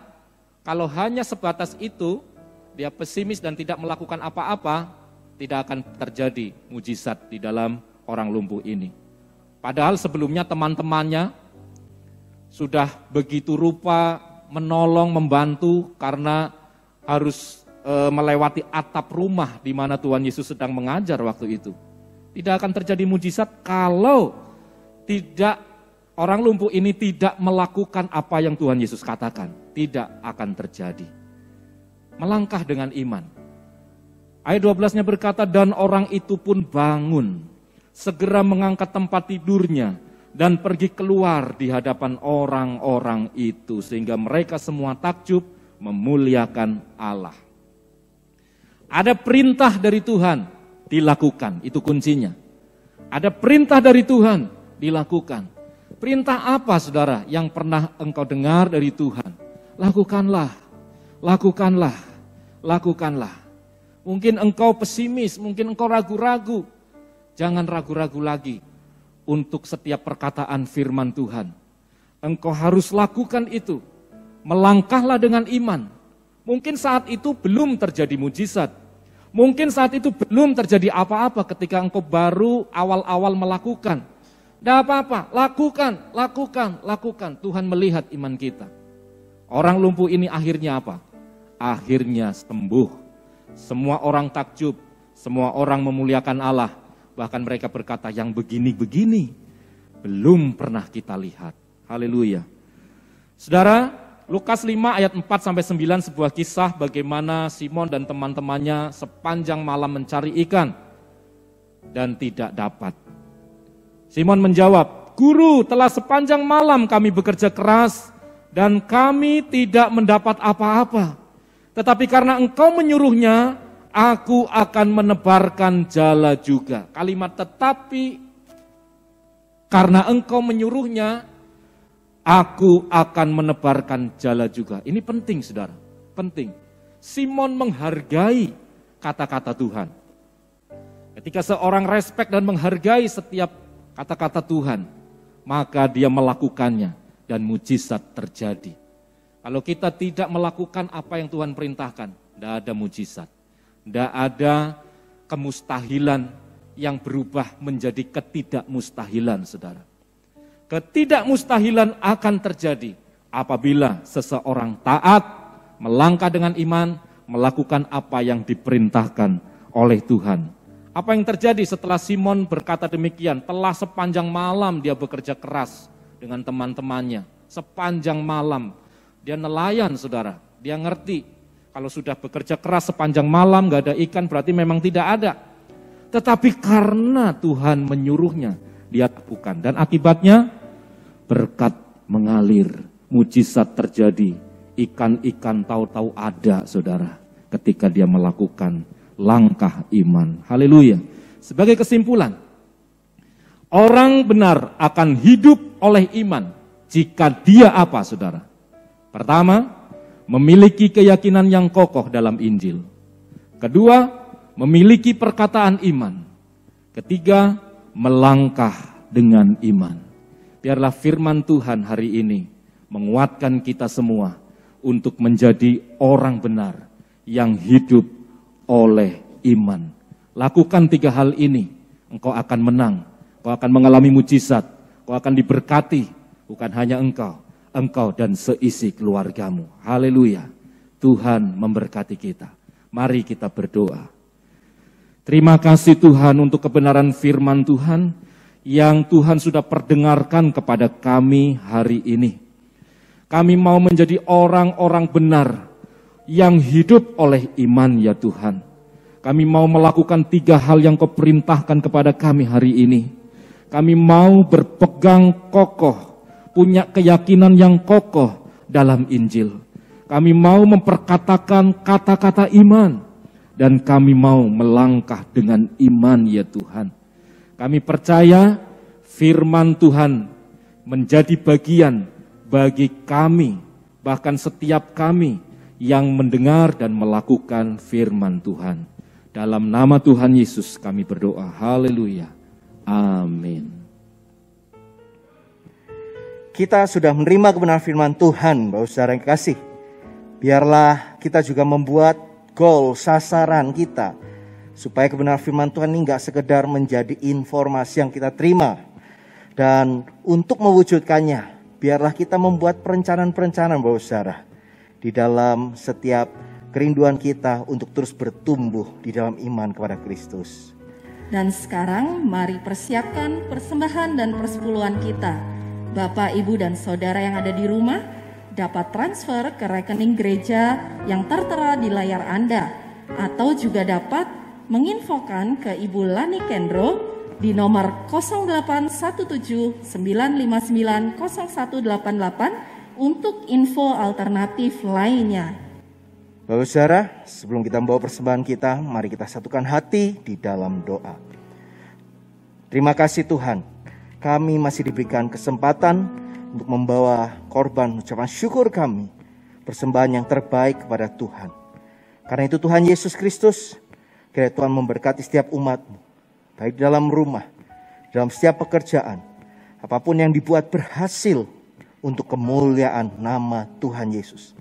kalau hanya sebatas itu, dia pesimis dan tidak melakukan apa-apa, tidak akan terjadi mujizat di dalam orang lumpuh ini. Padahal sebelumnya teman-temannya sudah begitu rupa menolong, membantu karena harus melewati atap rumah di mana Tuhan Yesus sedang mengajar waktu itu. Tidak akan terjadi mujizat kalau tidak orang lumpuh ini tidak melakukan apa yang Tuhan Yesus katakan. Tidak akan terjadi. Melangkah dengan iman. Ayat 12-nya berkata, dan orang itu pun bangun, segera mengangkat tempat tidurnya dan pergi keluar di hadapan orang-orang itu, sehingga mereka semua takjub memuliakan Allah. Ada perintah dari Tuhan, dilakukan, itu kuncinya. Ada perintah dari Tuhan, dilakukan. Perintah apa, saudara, yang pernah engkau dengar dari Tuhan? Lakukanlah, lakukanlah, lakukanlah. Mungkin engkau pesimis, mungkin engkau ragu-ragu. Jangan ragu-ragu lagi untuk setiap perkataan firman Tuhan. Engkau harus lakukan itu. Melangkahlah dengan iman. Mungkin saat itu belum terjadi mujizat. Mungkin saat itu belum terjadi apa-apa ketika engkau baru awal-awal melakukan. Tidak apa-apa, lakukan, lakukan, lakukan. Tuhan melihat iman kita. Orang lumpuh ini akhirnya apa? Akhirnya sembuh. Semua orang takjub, semua orang memuliakan Allah. Bahkan mereka berkata, yang begini-begini belum pernah kita lihat. Haleluya. Saudara, Lukas 5 ayat 4-9 sebuah kisah bagaimana Simon dan teman-temannya sepanjang malam mencari ikan dan tidak dapat. Simon menjawab, Guru, telah sepanjang malam kami bekerja keras dan kami tidak mendapat apa-apa. Tetapi karena engkau menyuruhnya, aku akan menebarkan jala juga. Kalimat tetapi karena engkau menyuruhnya, aku akan menebarkan jala juga. Ini penting, saudara. Penting. Simon menghargai kata-kata Tuhan. Ketika seorang respek dan menghargai setiap kata-kata Tuhan, maka dia melakukannya dan mujizat terjadi. Kalau kita tidak melakukan apa yang Tuhan perintahkan, tidak ada mujizat. Tidak ada kemustahilan yang berubah menjadi ketidakmustahilan, saudara. Ketidakmustahilan akan terjadi apabila seseorang taat, melangkah dengan iman, melakukan apa yang diperintahkan oleh Tuhan. Apa yang terjadi setelah Simon berkata demikian? Telah sepanjang malam dia bekerja keras dengan teman-temannya. Sepanjang malam. Dia nelayan, saudara. Dia ngerti kalau sudah bekerja keras sepanjang malam gak ada ikan berarti memang tidak ada. tetapi karena Tuhan menyuruhnya, dia lakukan. Dan akibatnya berkat mengalir, mujizat terjadi. Ikan-ikan tahu-tahu ada, saudara, ketika dia melakukan langkah iman. Haleluya. Sebagai kesimpulan, orang benar akan hidup oleh iman jika dia apa, saudara? Pertama, memiliki keyakinan yang kokoh dalam Injil. Kedua, memiliki perkataan iman. Ketiga, melangkah dengan iman. Biarlah firman Tuhan hari ini menguatkan kita semua untuk menjadi orang benar yang hidup oleh iman. Lakukan 3 hal ini, engkau akan menang, engkau akan mengalami mujizat, engkau akan diberkati, bukan hanya engkau dan seisi keluargamu. Haleluya. Tuhan memberkati kita. Mari kita berdoa. Terima kasih Tuhan untuk kebenaran firman Tuhan yang Tuhan sudah perdengarkan kepada kami hari ini. Kami mau menjadi orang-orang benar yang hidup oleh iman ya Tuhan. Kami mau melakukan 3 hal yang Kau perintahkan kepada kami hari ini. Kami mau berpegang kokoh, punya keyakinan yang kokoh dalam Injil. Kami mau memperkatakan kata-kata iman, dan kami mau melangkah dengan iman ya Tuhan. Kami percaya firman Tuhan menjadi bagian bagi kami, bahkan setiap kami yang mendengar dan melakukan firman Tuhan. Dalam nama Tuhan Yesus kami berdoa. Haleluya. Amin. Kita sudah menerima kebenaran firman Tuhan, Bapak Saudara yang kekasih. Biarlah kita juga membuat goal, sasaran kita, supaya kebenaran firman Tuhan ini gak sekedar menjadi informasi yang kita terima. Dan untuk mewujudkannya, biarlah kita membuat perencanaan-perencanaan, Bapak Saudara, di dalam setiap kerinduan kita untuk terus bertumbuh di dalam iman kepada Kristus. Dan sekarang mari persiapkan persembahan dan persepuluhan kita. Bapak, Ibu, dan Saudara yang ada di rumah dapat transfer ke rekening gereja yang tertera di layar Anda, atau juga dapat menginfokan ke Ibu Lani Kendro di nomor 081795900188 untuk info alternatif lainnya. Bapak Saudara, sebelum kita membawa persembahan kita, mari kita satukan hati di dalam doa. Terima kasih Tuhan, kami masih diberikan kesempatan untuk membawa korban ucapan syukur kami, persembahan yang terbaik kepada Tuhan. Karena itu Tuhan Yesus Kristus, kiranya Tuhan memberkati setiap umat-Mu, baik dalam rumah, dalam setiap pekerjaan, apapun yang dibuat berhasil untuk kemuliaan nama Tuhan Yesus.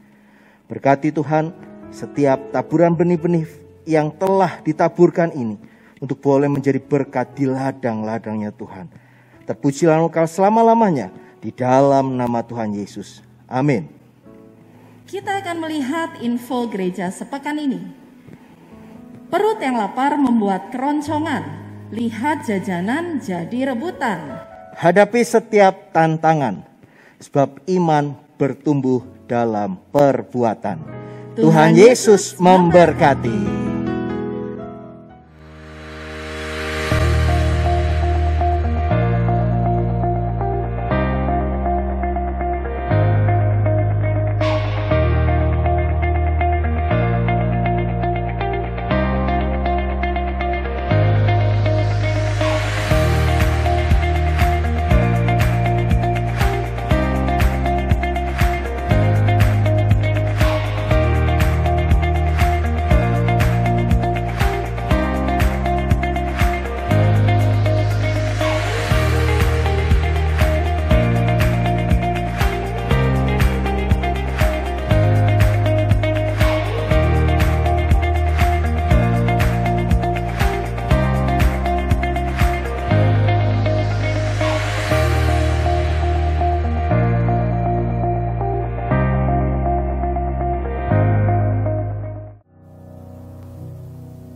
Berkati Tuhan setiap taburan benih-benih yang telah ditaburkan ini untuk boleh menjadi berkat di ladang-ladangnya Tuhan. Terpujilah Engkau selama-lamanya di dalam nama Tuhan Yesus. Amin. Kita akan melihat info gereja sepekan ini. Perut yang lapar membuat keroncongan, lihat jajanan jadi rebutan. Hadapi setiap tantangan, sebab iman bertumbuh dalam perbuatan. Tuhan Yesus memberkati.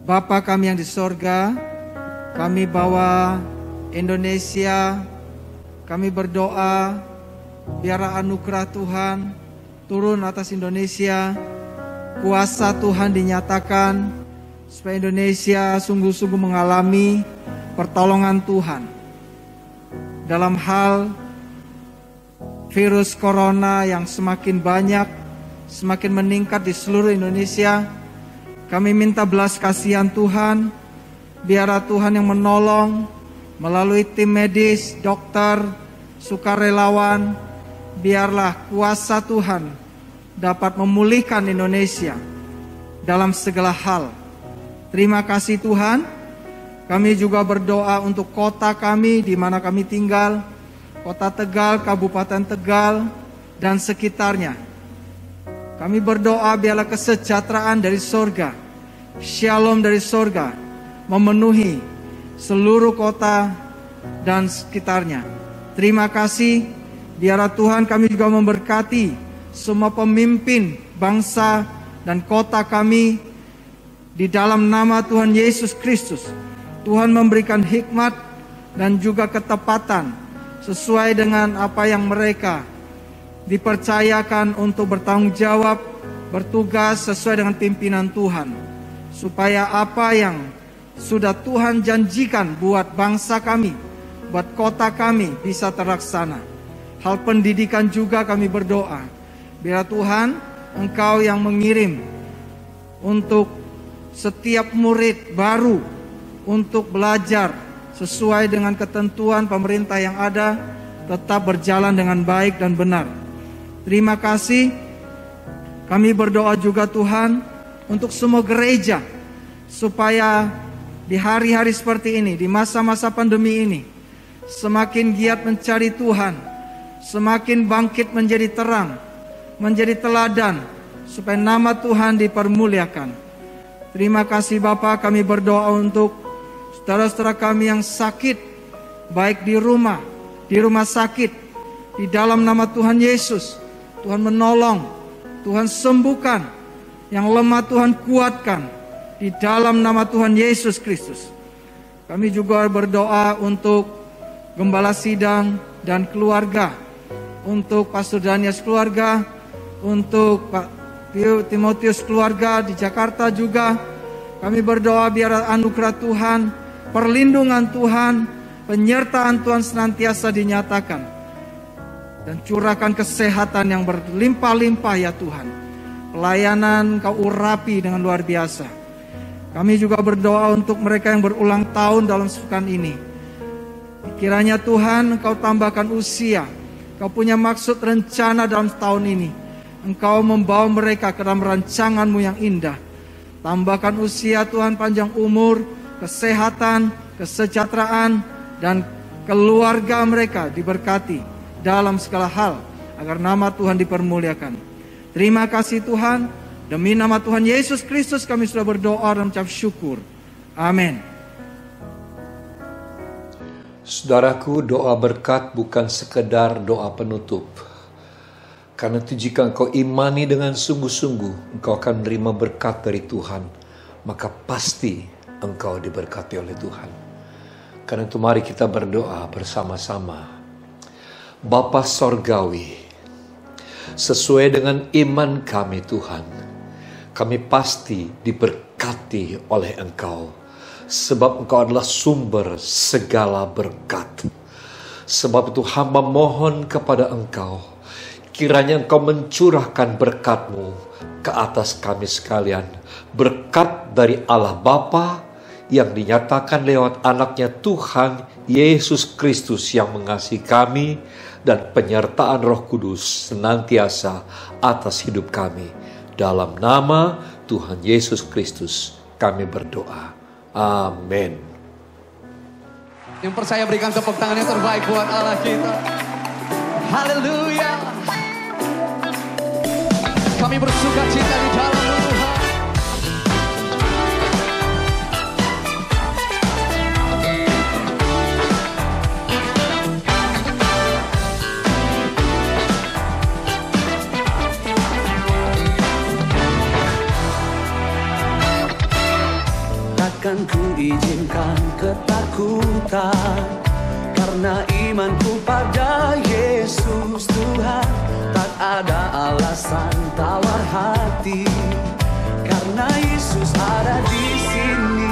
Bapa kami yang di sorga, kami bawa Indonesia, kami berdoa, biarlah anugerah Tuhan turun atas Indonesia, kuasa Tuhan dinyatakan, supaya Indonesia sungguh-sungguh mengalami pertolongan Tuhan dalam hal virus corona yang semakin banyak, semakin meningkat di seluruh Indonesia. Kami minta belas kasihan Tuhan, biarlah Tuhan yang menolong melalui tim medis, dokter, sukarelawan, biarlah kuasa Tuhan dapat memulihkan Indonesia dalam segala hal. Terima kasih Tuhan. Kami juga berdoa untuk kota kami di mana kami tinggal, Kota Tegal, Kabupaten Tegal, dan sekitarnya. Kami berdoa biarlah kesejahteraan dari sorga, shalom dari sorga, memenuhi seluruh kota dan sekitarnya. Terima kasih, biarlah Tuhan kami juga memberkati semua pemimpin bangsa dan kota kami di dalam nama Tuhan Yesus Kristus. Tuhan memberikan hikmat dan juga ketepatan sesuai dengan apa yang mereka dipercayakan untuk bertanggung jawab, bertugas sesuai dengan pimpinan Tuhan. Supaya apa yang sudah Tuhan janjikan buat bangsa kami, buat kota kami bisa terlaksana. Hal pendidikan juga kami berdoa. Biar Tuhan, Engkau yang mengirim untuk setiap murid baru untuk belajar sesuai dengan ketentuan pemerintah yang ada, tetap berjalan dengan baik dan benar. Terima kasih. Kami berdoa juga Tuhan untuk semua gereja, supaya di hari-hari seperti ini, di masa-masa pandemi ini, semakin giat mencari Tuhan, semakin bangkit menjadi terang, menjadi teladan, supaya nama Tuhan dipermuliakan. Terima kasih Bapa, kami berdoa untuk saudara-saudara kami yang sakit, baik di rumah sakit, di dalam nama Tuhan Yesus. Tuhan menolong, Tuhan sembuhkan, yang lemah Tuhan kuatkan, di dalam nama Tuhan Yesus Kristus. Kami juga berdoa untuk Gembala Sidang dan keluarga, untuk Pastor Danias keluarga, untuk Pak Timotius keluarga di Jakarta juga. Kami berdoa biar anugerah Tuhan, perlindungan Tuhan, penyertaan Tuhan senantiasa dinyatakan. Dan curahkan kesehatan yang berlimpah-limpah ya Tuhan. Pelayanan Kau urapi dengan luar biasa. Kami juga berdoa untuk mereka yang berulang tahun dalam sepekan ini. Kiranya Tuhan Engkau tambahkan usia. Kau punya maksud rencana dalam tahun ini. Engkau membawa mereka ke dalam rancangan-Mu yang indah. Tambahkan usia Tuhan, panjang umur, kesehatan, kesejahteraan, dan keluarga mereka diberkati dalam segala hal, agar nama Tuhan dipermuliakan. Terima kasih Tuhan, demi nama Tuhan Yesus Kristus kami sudah berdoa dan mengucap syukur. Amin. Saudaraku, doa berkat bukan sekedar doa penutup. Karena itu jika engkau imani dengan sungguh-sungguh, engkau akan menerima berkat dari Tuhan, maka pasti engkau diberkati oleh Tuhan. Karena itu mari kita berdoa bersama-sama. Bapa Sorgawi, sesuai dengan iman kami Tuhan, kami pasti diberkati oleh Engkau, sebab Engkau adalah sumber segala berkat. Sebab itu hamba mohon kepada Engkau, kiranya Engkau mencurahkan berkat-Mu ke atas kami sekalian. Berkat dari Allah Bapa yang dinyatakan lewat anaknya Tuhan Yesus Kristus yang mengasihi kami, dan penyertaan Roh Kudus senantiasa atas hidup kami. Dalam nama Tuhan Yesus Kristus kami berdoa. Amin. Yang percaya berikan tepuk tangan yang terbaik buat Allah kita. Haleluya. Kami bersuka cita di dalam Tuhan. Takkan ku izinkan ketakutan, karena imanku pada Yesus Tuhan. Tak ada alasan tawar hati, karena Yesus ada di sini.